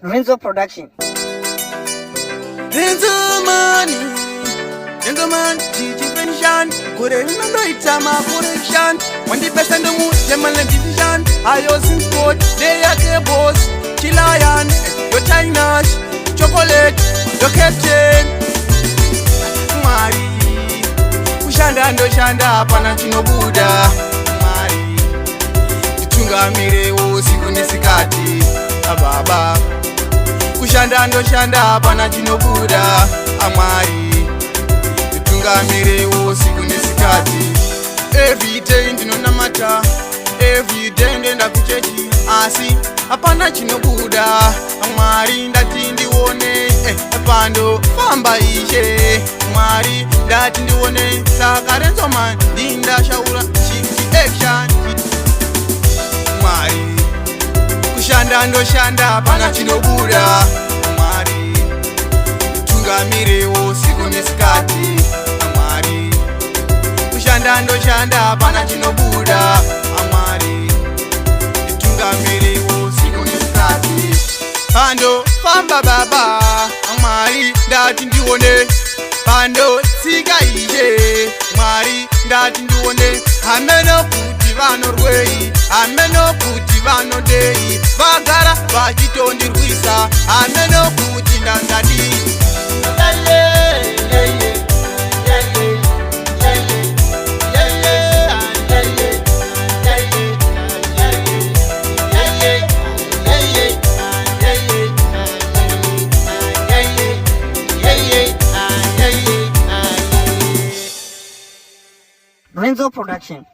Renzo Production. Renzo man, Gigi pension. Kure no itama correction. When the best and the mood, them and division. I was in sport, they are the boss. Chilayan, your China's chocolate, your captain. Mari, kushanda ndo shanda pana chino buda. Mari, titunga mire usiku nisikati. Ababa, kushanda ndo shanda pana chino buda. Amari, titunga mire usiku nisikati. Every day ndinona mata, every day ndenda kuchechi. Asi, apana chino buda. Amari ndati ndiwone, pando famba ishe. Amari ndati ndiwone, saka Renzo man ndinda shaura chiki action. Amari, kushanda ndo shanda pana chino buda. Amari, tunga mireo siku nisikati. Amari, kushanda ndo shanda pana chino buda. Amari, tunga mireo siku nisikati. Pando famba baba. Amari ndati ndiwone, pando sika ije. Amari ndati ndiwone, ameno kuti vanorwei, ameno kuti vanodei, vagara vachitondirwisa, ameno kuti ndangadi. Renzo Production.